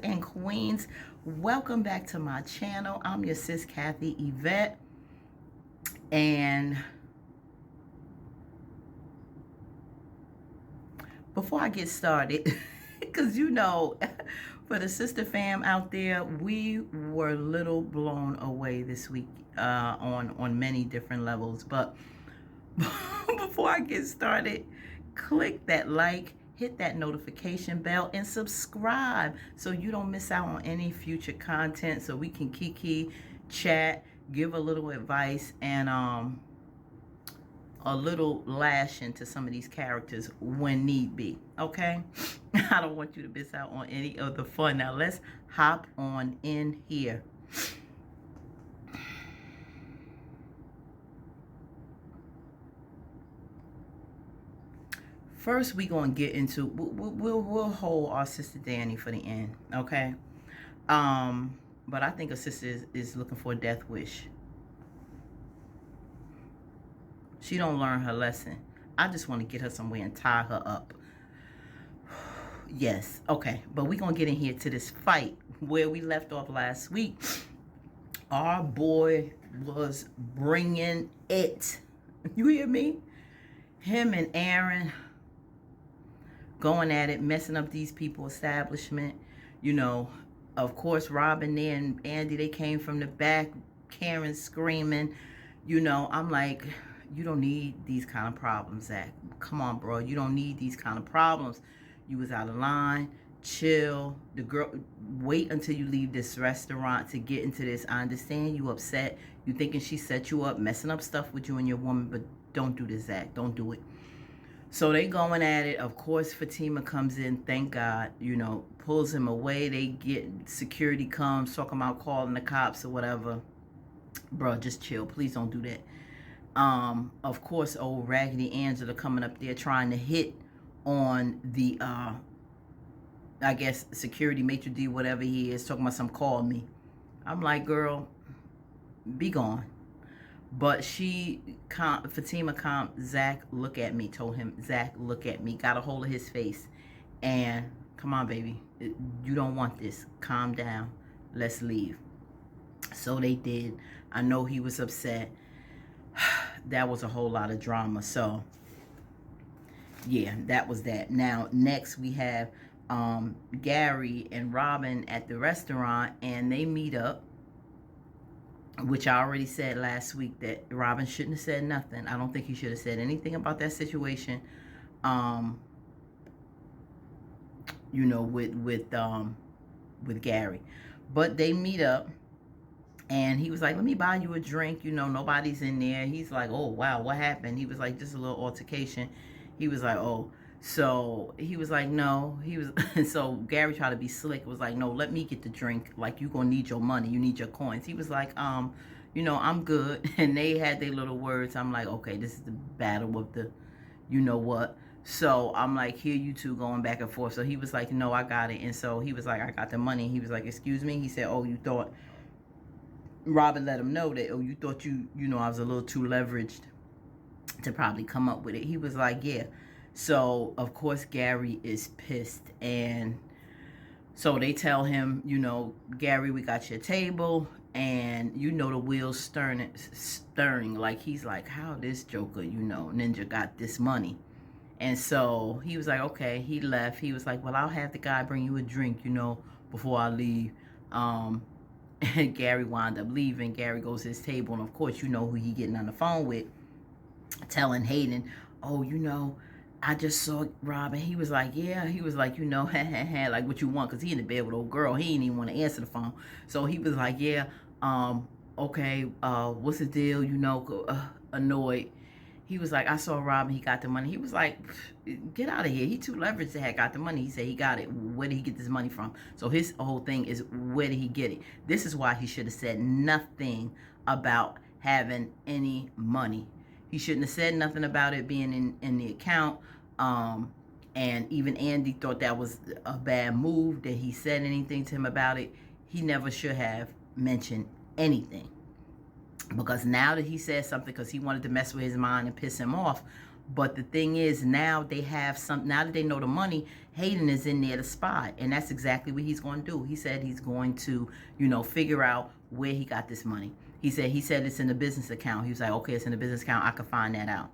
and queens, welcome back to my channel. I'm your sis Kathy Yvette, and before I get started, because you know, for the sister fam out there, we were a little blown away this week on many different levels. But before I get started, click that like, hit that notification bell, and subscribe so you don't miss out on any future content, so we can kiki, chat, give a little advice, and a little lash into some of these characters when need be. Okay? I don't want you to miss out on any of the fun. Now let's hop on in here. First, we're going to get into, we'll hold our sister Dani for the end, okay? But I think a sister is looking for a death wish. She don't learn her lesson. I just want to get her somewhere and tie her up. Yes, okay. But we're going to get in here to this fight where we left off last week. Our boy was bringing it. You hear me? Him and Aaron going at it, messing up these people's establishment. You know, of course, Robin there and Andi, they came from the back, Karen screaming. You know, I'm like, you don't need these kind of problems, Zach. Come on, bro. You don't need these kind of problems. You was out of line. Chill. The girl, wait until you leave this restaurant to get into this. I understand you upset. You thinking she set you up, messing up stuff with you and your woman, but don't do this, Zach. Don't do it. So they going at it. Of course, Fatima comes in, thank God, you know, pulls him away. They get, security comes, talking about calling the cops or whatever. Bro, just chill. Please don't do that. Of course, old Raggedy Angela coming up there trying to hit on the, I guess, security maitre d', whatever he is, talking about some call me. I'm like, girl, be gone. But Fatima, Zach, look at me, told him, Zach, look at me, got a hold of his face, and come on, baby, you don't want this, calm down, let's leave. So they did. I know he was upset. That was a whole lot of drama. So yeah, that was that. Now next we have Gary and Robin at the restaurant, and they meet up, which I already said last week that Robin shouldn't have said nothing. I don't think he should have said anything about that situation. You know, with Gary. But they meet up, and he was like, let me buy you a drink. You know, nobody's in there. He's like, oh, wow, what happened? He was like, just a little altercation. He was like, oh. So he was like, no. He was, so Gary tried to be slick. Was like, no, let me get the drink. Like, you gonna need your money. You need your coins. He was like, you know, I'm good. And they had their little words. I'm like, okay, this is the battle of the, you know what. So I'm like, here you two going back and forth. So he was like, no, I got it. And so he was like, I got the money. He was like, excuse me. He said, oh, you thought, Robin let him know that, oh, you thought you know, I was a little too leveraged to probably come up with it. He was like, yeah. So, of course, Gary is pissed. And so they tell him, you know, Gary, we got your table. And, you know, the wheels stirring. Like, he's like, how this joker, you know, Ninja got this money. And so he was like, okay. He left. He was like, well, I'll have the guy bring you a drink, you know, before I leave. And Gary wound up leaving. Gary goes to his table. And, of course, you know who he getting on the phone with. Telling Hayden, oh, you know, I just saw Robin. He was like, yeah. He was like, you know, like what you want, because he in the bed with old girl. He didn't even want to answer the phone. So he was like, yeah, okay, what's the deal? You know, annoyed. He was like, I saw Robin. He got the money. He was like, get out of here. He too leveraged to have got the money. He said he got it. Where did he get this money from? So his whole thing is, where did he get it? This is why he should have said nothing about having any money. He shouldn't have said nothing about it being in the account. And even Andi thought that was a bad move, that he said anything to him about it. He never should have mentioned anything. Because now that he said something because he wanted to mess with his mind and piss him off, But the thing is, now they have now that they know the money, Hayden is in there to spy. And that's exactly what he's going to do. He said he's going to, figure out where he got this money. He said it's in the business account. He was like, okay, it's in the business account. I can find that out.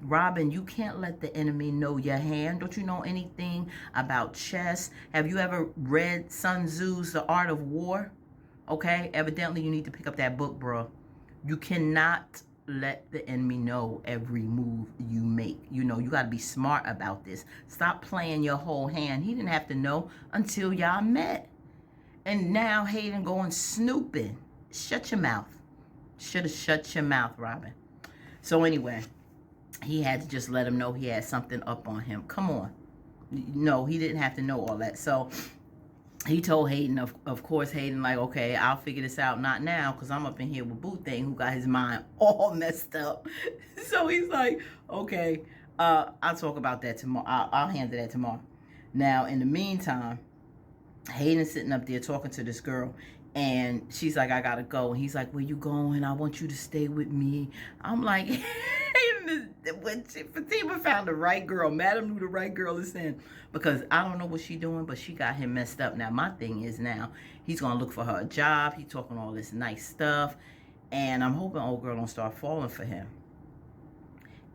Robin, you can't let the enemy know your hand. Don't you know anything about chess? Have you ever read Sun Tzu's The Art of War? Okay, evidently you need to pick up that book, bro. You cannot let the enemy know every move you make. You got to be smart about this. Stop playing your whole hand. He didn't have to know until y'all met. And now Hayden going snooping. Shut your mouth. Should have shut your mouth, Robin. So anyway, he had to just let him know he had something up on him. Come on. No, he didn't have to know all that. So he told Hayden, of course, Hayden, like, okay, I'll figure this out. Not now, because I'm up in here with Boo Thing, who got his mind all messed up. So he's like, okay, I'll talk about that tomorrow. I'll handle that tomorrow. Now, in the meantime, Hayden's sitting up there talking to this girl. And she's like, I gotta go. And he's like, where you going? I want you to stay with me. I'm like, when Fatima found the right girl, Madam knew the right girl is in. Because I don't know what she's doing, but she got him messed up. Now, my thing is now, he's going to look for her a job. He's talking all this nice stuff. And I'm hoping old girl don't start falling for him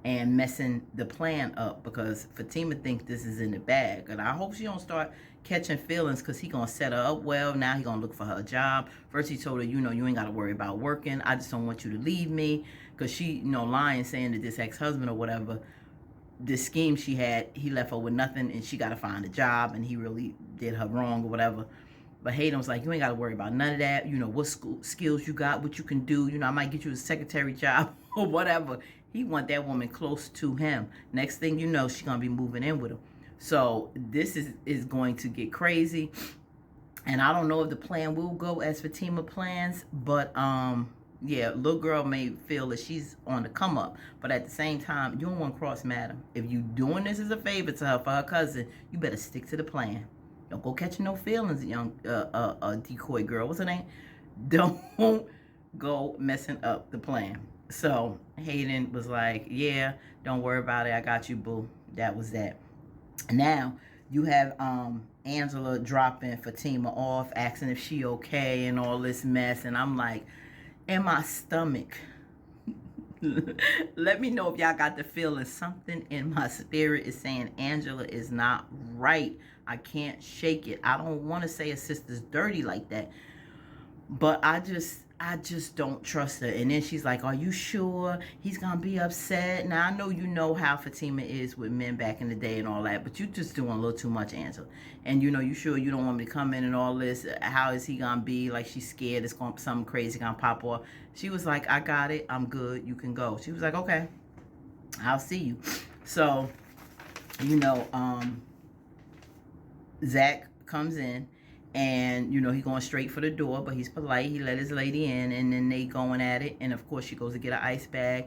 and messing the plan up, because Fatima thinks this is in the bag. And I hope she don't start catching feelings, because he going to set her up well. Now he going to look for her a job. First he told her, you ain't got to worry about working. I just don't want you to leave me. Because she, lying, saying that this ex-husband or whatever, this scheme she had, he left her with nothing, and she got to find a job, and he really did her wrong or whatever. But Hayden was like, you ain't got to worry about none of that. What skills you got, what you can do. I might get you a secretary job or whatever. He want that woman close to him. Next thing you know, she's going to be moving in with him. So this is going to get crazy. And I don't know if the plan will go as Fatima plans. But, yeah, little girl may feel that she's on the come up. But at the same time, you don't want to cross madam. If you doing this as a favor to her for her cousin, you better stick to the plan. Don't go catching no feelings, young decoy girl. What's her name? Don't go messing up the plan. So Hayden was like, yeah, don't worry about it. I got you, boo. That was that. Now you have Angela dropping Fatima off, asking if she okay and all this mess. And I'm like, in my stomach, let me know if y'all got the feeling. Something in my spirit is saying Angela is not right. I can't shake it. I don't want to say a sister's dirty like that, but I just don't trust her. And then she's like, are you sure he's gonna be upset? Now I know you know how Fatima is with men back in the day and all that, but you just doing a little too much, Angela. And you sure you don't want me to come in and all this? How is he gonna be? Like, she's scared it's gonna something crazy gonna pop off. She was like, I got it, I'm good, you can go. She was like, okay, I'll see you. So Zach comes in, and he going straight for the door, but he's polite. He let his lady in, and then they going at it. And of course she goes to get an ice bag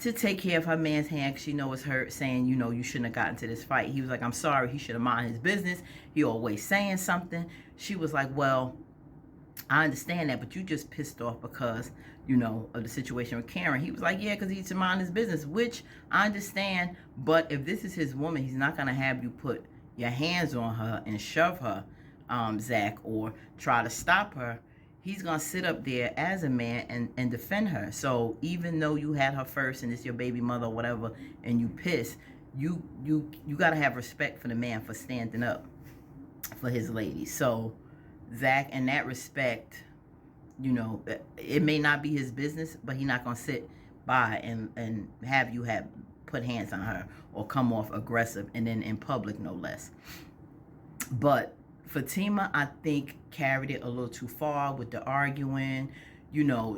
to take care of her man's hand, because she know it's hurt, saying, you shouldn't have gotten to this fight. He was like, I'm sorry, he should have minded his business. He always saying something. She was like, well, I understand that, but you just pissed off because, of the situation with Karen. He was like, yeah, because he should mind his business, which I understand. But if this is his woman, he's not going to have you put your hands on her and shove her, Zach, or try to stop her. He's going to sit up there as a man and defend her. So even though you had her first and it's your baby mother or whatever, and you pissed, you got to have respect for the man for standing up for his lady. So Zach, in that respect, it may not be his business, but he's not going to sit by and have you put hands on her or come off aggressive, and then in public, no less. But Fatima, I think, carried it a little too far with the arguing.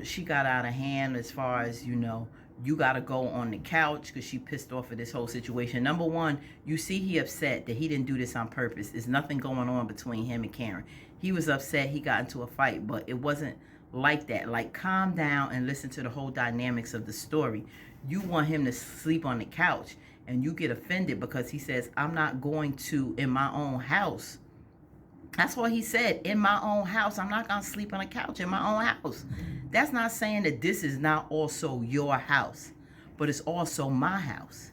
She got out of hand as far as, you got to go on the couch, because she pissed off at this whole situation. Number one, you see he upset that he didn't do this on purpose. There's nothing going on between him and Karen. He was upset. He got into a fight, but it wasn't like that. Like, calm down and listen to the whole dynamics of the story. You want him to sleep on the couch, and you get offended because he says, I'm not going to in my own house. That's what he said, in my own house. I'm not going to sleep on a couch in my own house. That's not saying that this is not also your house. but it's also my house.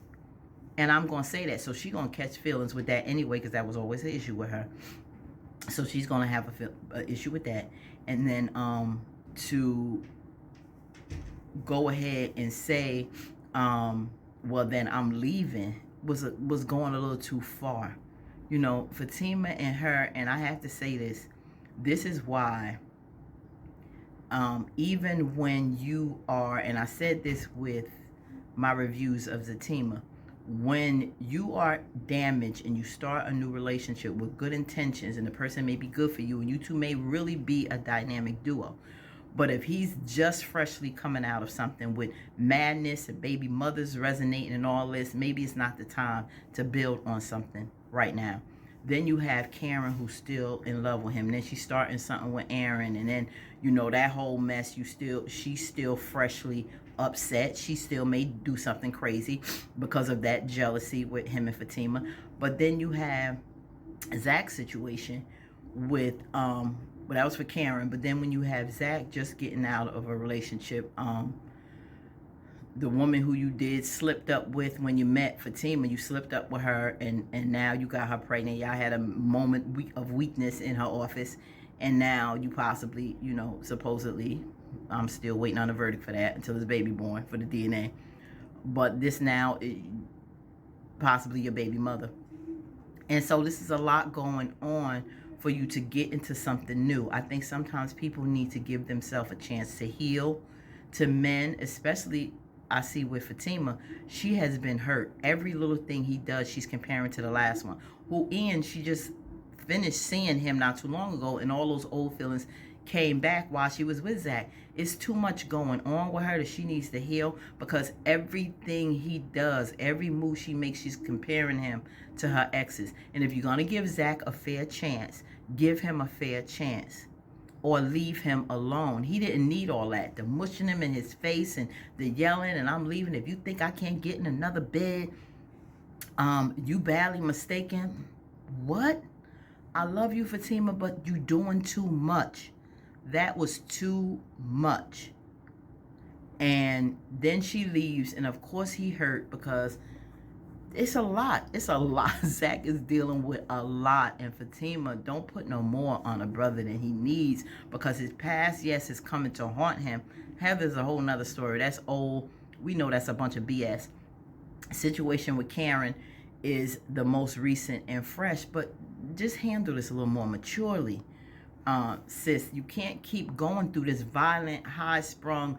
And I'm going to say that. So she's going to catch feelings with that anyway, because that was always an issue with her. So she's going to have an issue with that. And then to go ahead and say, well, then I'm leaving, was going a little too far. You know, Fatima and her, and I have to say this is why, even when you are, and I said this with my reviews of Fatima, when you are damaged and you start a new relationship with good intentions, and the person may be good for you, and you two may really be a dynamic duo, but if he's just freshly coming out of something with madness and baby mothers resonating and all this, maybe it's not the time to build on something right now. Then you have Karen, who's still in love with him. And then she's starting something with Aaron, and then, you know, that whole mess. She's still freshly upset. She still may do something crazy because of that jealousy with him and Fatima. But then you have Zach's situation with but that was for Karen. But then when you have Zach just getting out of a relationship, the woman who you did slipped up with when you met Fatima, you slipped up with her, and now you got her pregnant. Y'all had a moment of weakness in her office, and now you possibly, you know, supposedly, I'm still waiting on a verdict for that until his baby born for the DNA. But this now, possibly your baby mother. And so this is a lot going on for you to get into something new. I think sometimes people need to give themselves a chance to heal. To men, especially, I see with Fatima, she has been hurt. Every little thing he does, she's comparing to the last one. Who Ian, she just finished seeing him not too long ago, and all those old feelings came back while she was with Zach. It's too much going on with her that she needs to heal, because everything he does, every move she makes, she's comparing him to her exes. And if you're going to give Zach a fair chance, give him a fair chance. Or leave him alone. He didn't need all that. The mushing him in his face and the yelling, and I'm leaving. If you think I can't get in another bed, you badly mistaken. What? I love you, Fatima, but you doing too much. That was too much. And then she leaves, and of course he hurt, because it's a lot. It's a lot. Zach is dealing with a lot. And Fatima, don't put no more on a brother than he needs, because his past, yes, is coming to haunt him. Heather's a whole nother story. That's old. We know that's a bunch of BS. Situation with Karen is the most recent and fresh, but just handle this a little more maturely. Sis, you can't keep going through this violent, high-sprung,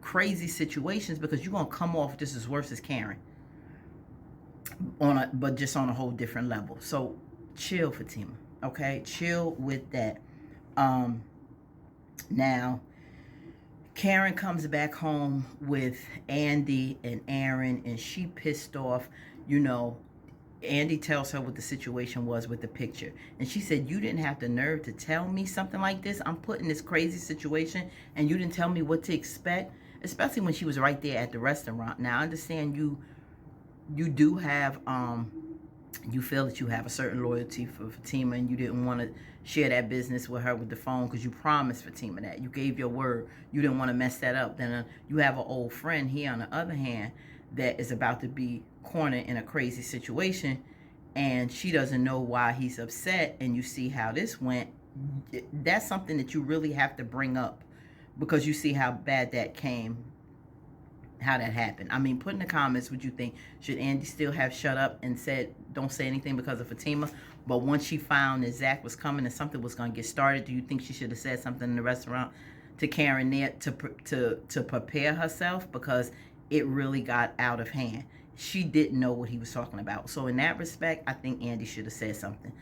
crazy situations, because you're going to come off just as worse as Karen. But just on a whole different level. So chill, Fatima. Okay, chill with that. Now Karen comes back home with Andi and Aaron, and she pissed off. You know, Andi tells her what the situation was with the picture, and she said, you didn't have the nerve to tell me something like this. I'm put in this crazy situation, and you didn't tell me what to expect, especially when she was right there at the restaurant. Now I understand you do have, you feel that you have a certain loyalty for Fatima, and you didn't want to share that business with her with the phone, because you promised Fatima that. You gave your word. You didn't want to mess that up. Then you have an old friend here, on the other hand, that is about to be cornered in a crazy situation, and she doesn't know why he's upset, and you see how this went. That's something that you really have to bring up, because you see how bad that came, how that happened. I mean, put in the comments what you think. Should Andi still have shut up and said, don't say anything because of Fatima? But once she found that Zach was coming and something was going to get started, do you think she should have said something in the restaurant to Karen there to prepare herself? Because it really got out of hand. She didn't know what he was talking about. So in that respect, I think Andi should have said something.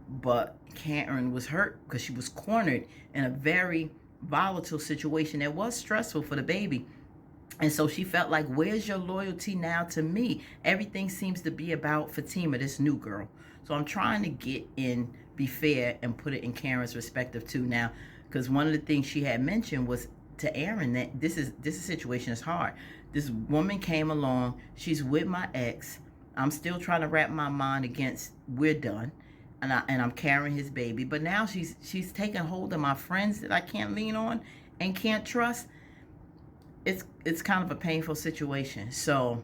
But Karen was hurt because she was cornered in a very volatile situation that was stressful for the baby. And so she felt like, where's your loyalty now to me? Everything seems to be about Fatima, this new girl. So I'm trying to be fair and put it in Karen's perspective too now. Because one of the things she had mentioned was to Aaron that this situation is hard. This woman came along. She's with my ex. I'm still trying to wrap my mind against we're done. And I'm carrying his baby. But now she's taking hold of my friends that I can't lean on and can't trust. it's kind of a painful situation. So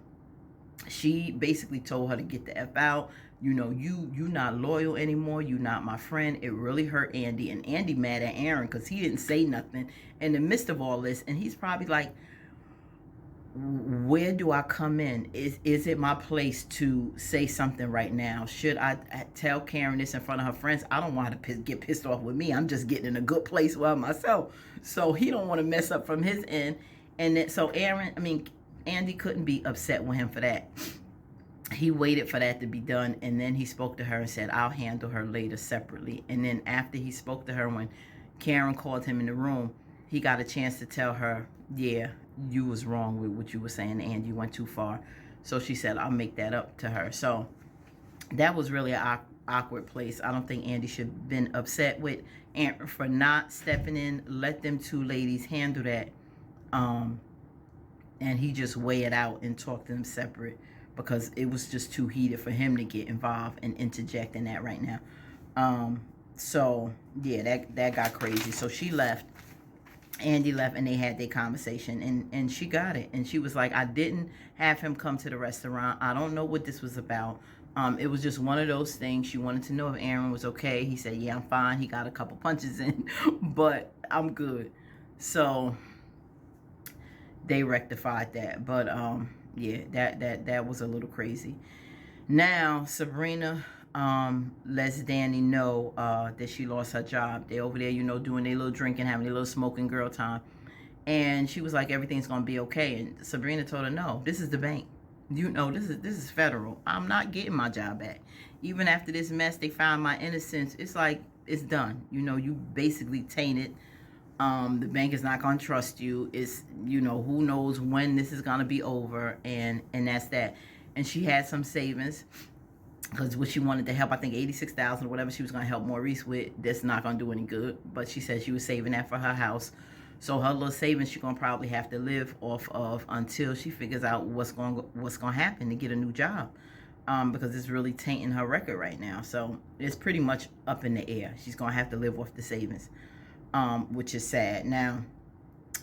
she basically told her to get the F out. You know, you not loyal anymore. You not my friend. It really hurt Andi. And Andi mad at Aaron because he didn't say nothing in the midst of all this. And he's probably like, where do I come in? Is it my place to say something right now? Should I tell Karen this in front of her friends? I don't want her to get pissed off with me. I'm just getting in a good place with myself. So he don't want to mess up from his end. And then, so Andi couldn't be upset with him for that. He waited for that to be done, and then he spoke to her and said, I'll handle her later separately. And then after he spoke to her, when Karen called him in the room, he got a chance to tell her, yeah, you was wrong with what you were saying, and you went too far. So she said, I'll make that up to her. So that was really an awkward place. I don't think Andi should have been upset with Aaron for not stepping in. Let them two ladies handle that. And he just weigh it out and talk to them separate, because it was just too heated for him to get involved and interject in that right now. So yeah, that got crazy. So she left. Andi left, and they had their conversation, and she got it. And she was like, I didn't have him come to the restaurant. I don't know what this was about. It was just one of those things. She wanted to know if Aaron was okay. He said, yeah, I'm fine. He got a couple punches in, but I'm good. So they rectified that. But yeah, that was a little crazy. Now Sabrina lets Dani know that she lost her job. They over there, you know, doing their little drinking, having their little smoking girl time. And she was like, everything's gonna be okay. And Sabrina told her, no, this is the bank. You know, this is federal. I'm not getting my job back. Even after this mess, they found my innocence. It's like, it's done. You know, you basically tainted. The bank is not gonna trust you. It's, you know, who knows when this is gonna be over, and that's that. And she had some savings, because what she wanted to help, I think $86,000 or whatever she was gonna help Maurice with, that's not gonna do any good. But she said she was saving that for her house. So her little savings she's gonna probably have to live off of until she figures out what's gonna happen to get a new job. Because it's really tainting her record right now. So it's pretty much up in the air. She's gonna have to live off the savings. Which is sad. Now,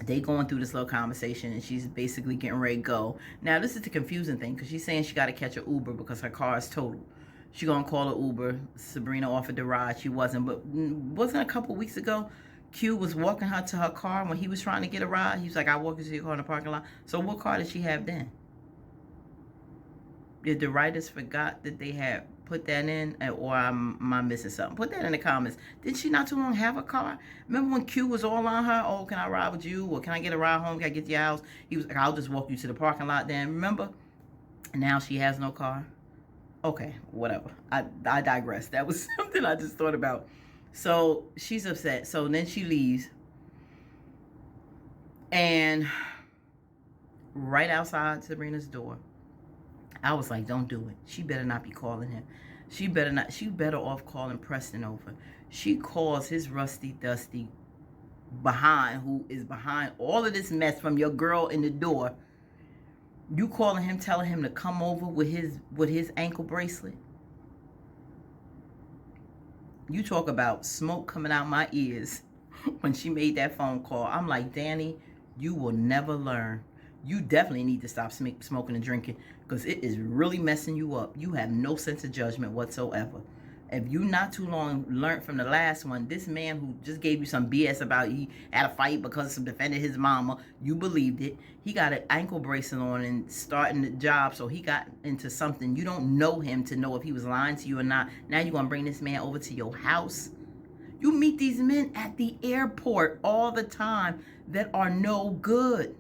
they going through this little conversation, and she's basically getting ready to go. Now, this is the confusing thing, because she's saying she got to catch an Uber because her car is totaled. She gonna call an Uber. Sabrina offered the ride. She wasn't. But wasn't a couple weeks ago, Q was walking her to her car when he was trying to get a ride? He was like, I'll walk you to your car in the parking lot. So what car did she have then? Did the writers forgot that they had put that in, or am I missing something? Put that in the comments. Did she not too long have a car? Remember when Q was all on her? Oh, can I ride with you? Or can I get a ride home? Can I get to your house? He was like, I'll just walk you to the parking lot then. Remember? Now she has no car. Okay, whatever. I digress. That was something I just thought about. So she's upset. So then she leaves. And right outside Sabrina's door, I was like, don't do it. She better not be calling him. She better off calling Preston over. She calls his rusty, dusty behind, who is behind all of this mess from your girl in the door. You calling him, telling him to come over with his ankle bracelet. You talk about smoke coming out my ears when she made that phone call. I'm like, Dani, you will never learn. You definitely need to stop smoking and drinking, because it is really messing you up. You have no sense of judgment whatsoever. If you not too long learned from the last one, this man who just gave you some BS about he had a fight because of defending his mama, you believed it. He got an ankle bracelet on and starting the job, so he got into something. You don't know him to know if he was lying to you or not. Now you're going to bring this man over to your house? You meet these men at the airport all the time that are no good,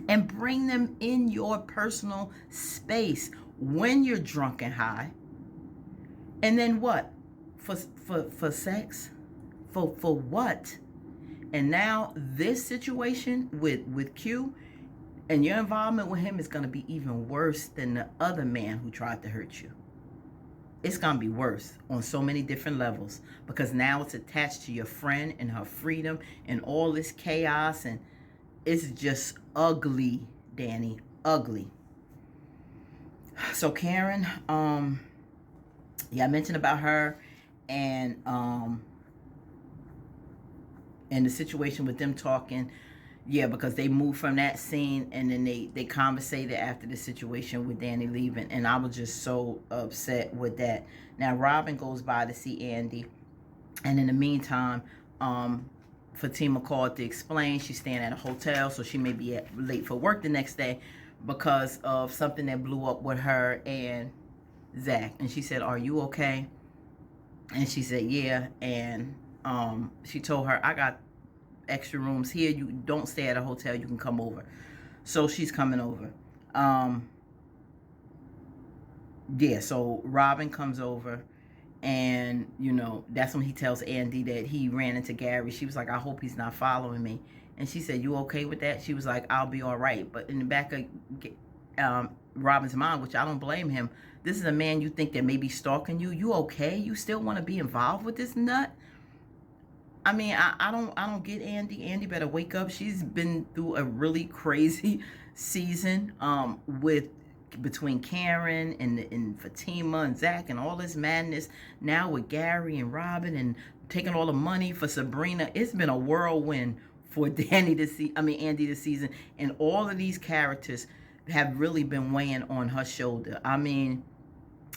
and bring them in your personal space when you're drunk and high. And then what? For sex? For what? And now this situation with Q and your involvement with him is going to be even worse than the other man who tried to hurt you. It's going to be worse on so many different levels, because now it's attached to your friend and her freedom and all this chaos, and it's just ugly, Dani, ugly. So Karen, yeah, I mentioned about her and the situation with them talking. Yeah, because they moved from that scene, and then they conversated after the situation with Dani leaving, and I was just so upset with that. Now Robin goes by to see Andi, and in the meantime, Fatima called to explain she's staying at a hotel, so she may be late for work the next day because of something that blew up with her and Zach. And she said, "Are you okay?" And she said, "Yeah." And she told her, "I got extra rooms here. You don't stay at a hotel. You can come over." So she's coming over. Yeah, so Robin comes over, and that's when he tells Andi that he ran into Gary. She was like, "I hope he's not following me." And she said, "You okay with that?" She was like, "I'll be all right." But in the back of Robin's mind, which I don't blame him, this is a man you think that may be stalking you. You okay? You still want to be involved with this nut? I mean, I don't get Andi. Andi better wake up. She's been through a really crazy season with between Karen and Fatima and Zach and all this madness. Now with Gary and Robin and taking all the money for Sabrina. It's been a whirlwind for Andi this season. And all of these characters have really been weighing on her shoulder. I mean,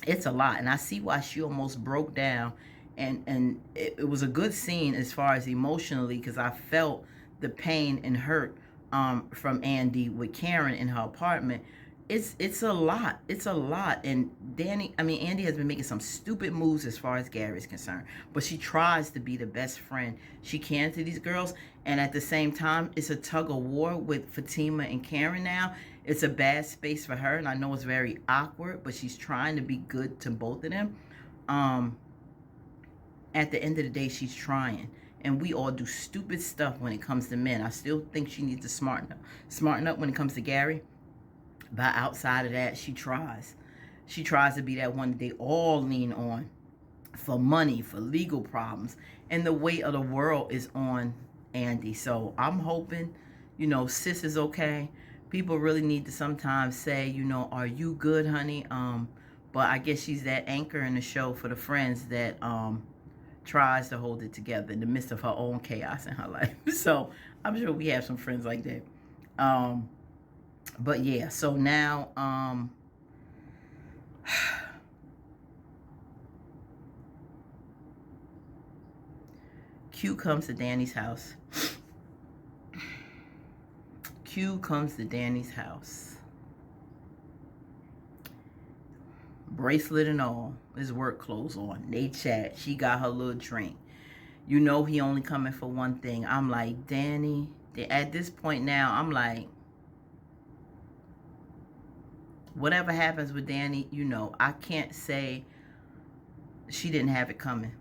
it's a lot. And I see why she almost broke down. And it was a good scene as far as emotionally, because I felt the pain and hurt from Andi with Karen in her apartment. It's a lot. It's a lot. And Andi has been making some stupid moves as far as Gary is concerned. But she tries to be the best friend she can to these girls. And at the same time, it's a tug of war with Fatima and Karen now. It's a bad space for her. And I know it's very awkward, but she's trying to be good to both of them. At the end of the day, she's trying. And we all do stupid stuff when it comes to men. I still think she needs to smarten up. Smarten up when it comes to Gary. But outside of that, she tries. She tries to be that one that they all lean on for money, for legal problems. And the weight of the world is on Andi. So I'm hoping, sis is okay. People really need to sometimes say, "Are you good, honey?" But I guess she's that anchor in the show for the friends that tries to hold it together in the midst of her own chaos in her life. So I'm sure we have some friends like that. But yeah, so now Q comes to Dani's house. Q comes to Dani's house. Bracelet and all, his work clothes on. They chat. She got her little drink. He only coming for one thing. I'm like, Dani, at this point now, I'm like, whatever happens with Dani, I can't say she didn't have it coming.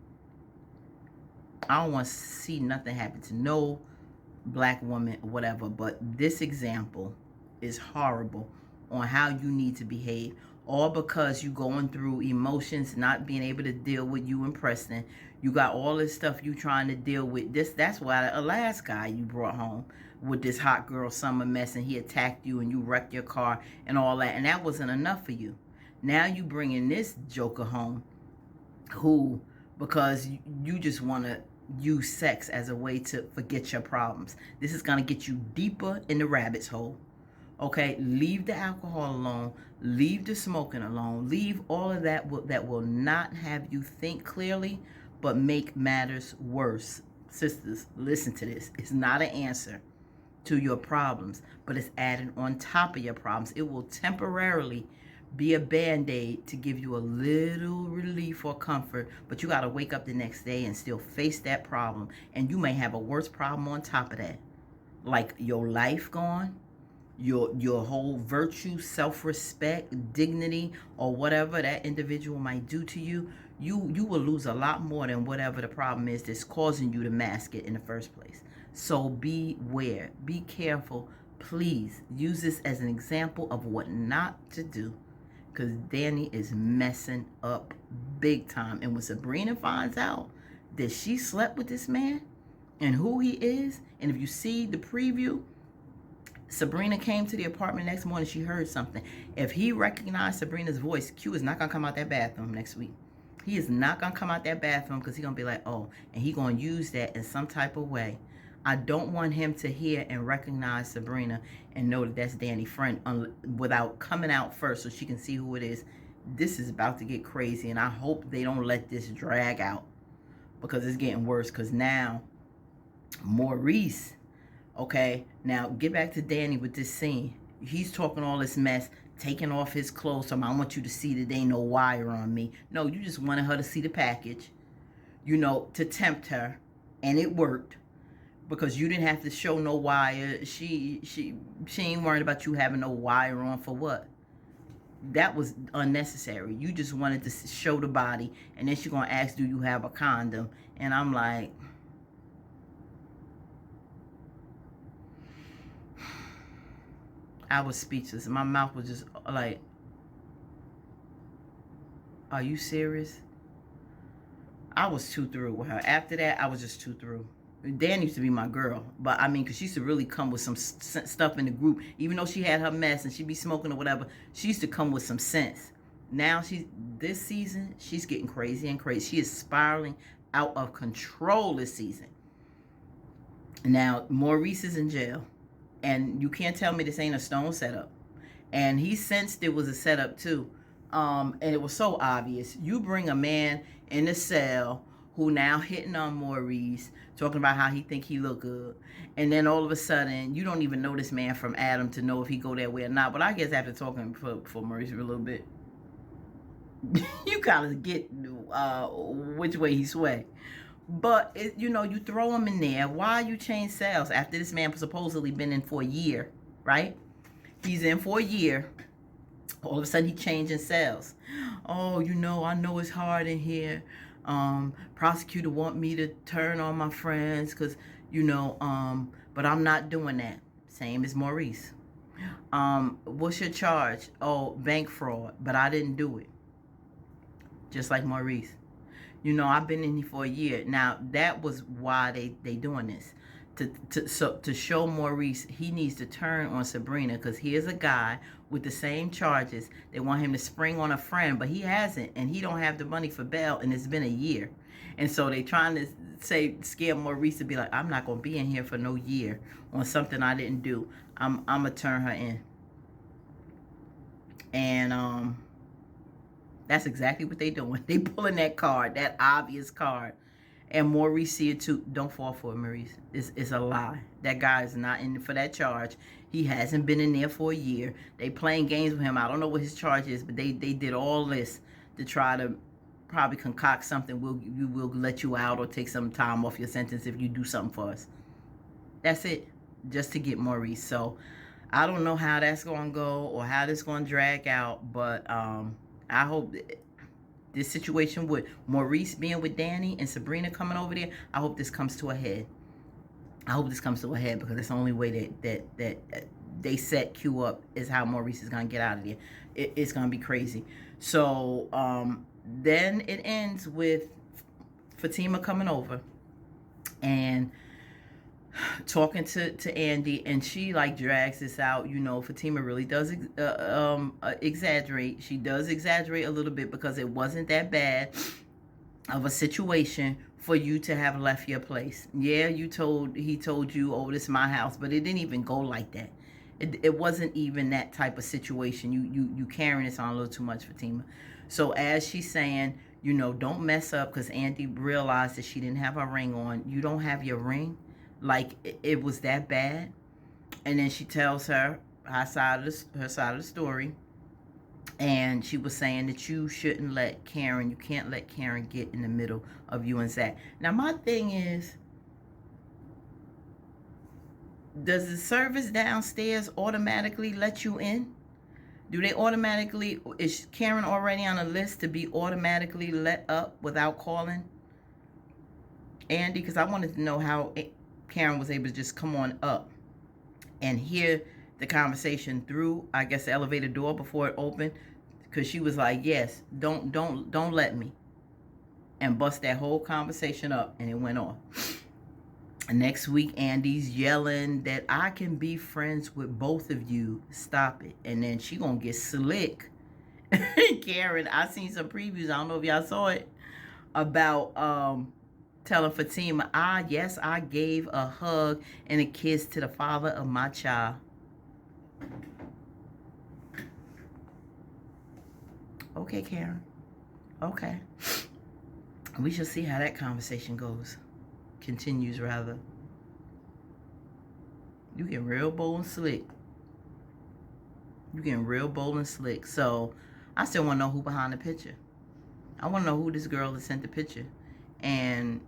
I don't want to see nothing happen to no black woman or whatever, but this example is horrible on how you need to behave. All because you going through emotions, not being able to deal with you and Preston. You got all this stuff you trying to deal with. That's why the last guy you brought home with this hot girl summer mess, and he attacked you and you wrecked your car and all that, and that wasn't enough for you. Now you bringing this joker home who, because you just want to use sex as a way to forget your problems. This is going to get you deeper in the rabbit's hole. Okay, leave the alcohol alone. Leave the smoking alone. Leave all of that that will not have you think clearly, but make matters worse. Sisters, listen to this. It's not an answer to your problems, but it's adding on top of your problems. It will temporarily be a band-aid to give you a little relief or comfort, but you got to wake up the next day and still face that problem. And you may have a worse problem on top of that, like your life gone, your whole virtue, self-respect, dignity, or whatever that individual might do to you. You will lose a lot more than whatever the problem is that's causing you to mask it in the first place. So beware, be careful. Please use this as an example of what not to do, because Dani is messing up big time. And when Sabrina finds out that she slept with this man and who he is, and if you see the preview, Sabrina came to the apartment next morning. She heard something. If he recognized Sabrina's voice, Q is not going to come out that bathroom next week. He is not going to come out that bathroom because he's going to be like, oh, and he's going to use that in some type of way I don't want him to hear and recognize Sabrina and know that that's Dani's friend without coming out first so she can see who it is. This is about to get crazy, and I hope they don't let this drag out because it's getting worse. Because now, Maurice, okay, now get back to Dani with this scene. He's talking all this mess, taking off his clothes. So I want you to see that there ain't no wire on me. No, you just wanted her to see the package, you know, to tempt her, and it worked. Because you didn't have to show no wire. She ain't worried about you having no wire on for what? That was unnecessary. You just wanted to show the body, and then she's gonna ask, do you have a condom? And I'm like, I was speechless. My mouth was just like, are you serious? I was too through with her. After that, I was just too through. Dan used to be my girl, but I mean, because she used to really come with some stuff in the group. Even though she had her mess and she'd be smoking or whatever, she used to come with some sense. Now, this season, she's getting crazy and crazy. She is spiraling out of control this season. Now, Maurice is in jail, and you can't tell me this ain't a stone setup. And he sensed it was a setup, too. And it was so obvious. You bring a man in a cell who now hitting on Maurice, talking about how he think he look good. And then all of a sudden, you don't even know this man from Adam to know if he go that way or not. But I guess after talking for Maurice for a little bit, you kind of get which way he sway. But, you know, you throw him in there. Why you change cells after this man supposedly been in for a year, right? He's in for a year. All of a sudden, he changing cells. Oh, you know, I know it's hard in here. Prosecutor want me to turn on my friends because, you know, but I'm not doing that. Same as Maurice. What's your charge? Oh, bank fraud, but I didn't do it. Just like Maurice. You know, I've been in here for a year. Now, that was why they doing this. To show Maurice he needs to turn on Sabrina, because here's a guy with the same charges. They want him to spring on a friend, but he hasn't, and he don't have the money for bail, and it's been a year. And so they trying to scare Maurice to be like, I'm not gonna be in here for no year on something I didn't do. I'm gonna turn her in. And that's exactly what they doing. They pulling that card, that obvious card. And Maurice see it too. Don't fall for it, Maurice. It's a lie. That guy is not in for that charge. He hasn't been in there for a year. They playing games with him. I don't know what his charge is, but they did all this to try to probably concoct something. We'll let you out or take some time off your sentence if you do something for us. That's it. Just to get Maurice. So I don't know how that's going to go or how this going to drag out, but I hope this situation with Maurice being with Dani and Sabrina coming over there, I hope this comes to a head. I hope this comes to a head, because it's the only way that they set Q up is how Maurice is going to get out of there. It's going to be crazy. So then it ends with Fatima coming over and talking to Andi, and she like drags this out. You know, Fatima really does exaggerate. She does exaggerate a little bit, because it wasn't that bad of a situation for you to have left your place. Yeah, he told you, oh, this is my house, but it didn't even go like that. It wasn't even that type of situation. You carrying this on a little too much, Fatima. So as she's saying, you know, don't mess up, because Andi realized that she didn't have her ring on. You don't have your ring? Like, it was that bad? And then she tells her side of the story. And she was saying that you shouldn't let Karen, you can't let Karen get in the middle of you and Zach. Now, my thing is, does the service downstairs automatically let you in? Do they automatically, is Karen already on a list to be automatically let up without calling Andi? Because I wanted to know how Karen was able to just come on up and hear the conversation through, I guess, the elevator door before it opened, because she was like, yes, don't let me, and bust that whole conversation up, and it went off. Next week, Andi's yelling that I can be friends with both of you. Stop it. And then she gonna get slick. Karen, I seen some previews. I don't know if y'all saw it, about telling Fatima, yes, I gave a hug and a kiss to the father of my child. Okay, Karen. Okay. We shall see how that conversation goes. Continues, rather. You get real bold and slick. You getting real bold and slick. So, I still want to know who behind the picture. I want to know who this girl that sent the picture. And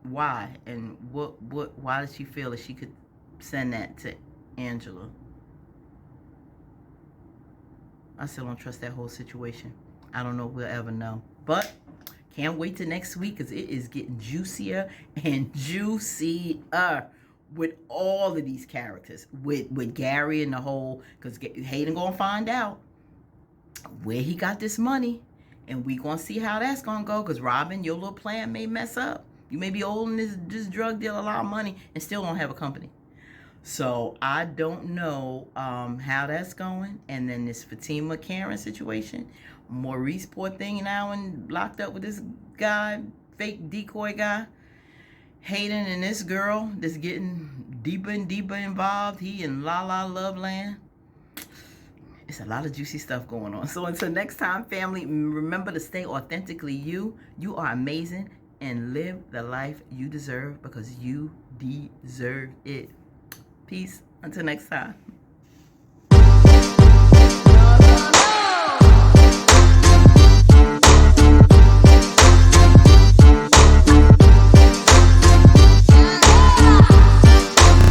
why. And why did she feel that she could send that to Angela? I still don't trust that whole situation. I don't know if we'll ever know. But can't wait till next week because it is getting juicier and juicier with all of these characters. With Gary and the whole, because Hayden gonna find out where he got this money. And we gonna see how that's gonna go. Because Robin, your little plan may mess up. You may be holding this drug deal a lot of money and still don't have a company. So I don't know how that's going. And then this Fatima Karen situation. Maurice, poor thing, now and locked up with this guy, fake decoy guy. Hayden and this girl that's getting deeper and deeper involved. He in La La Love Land. It's a lot of juicy stuff going on. So until next time, family, remember to stay authentically you. You are amazing. And live the life you deserve because you deserve it. Peace. Until next time.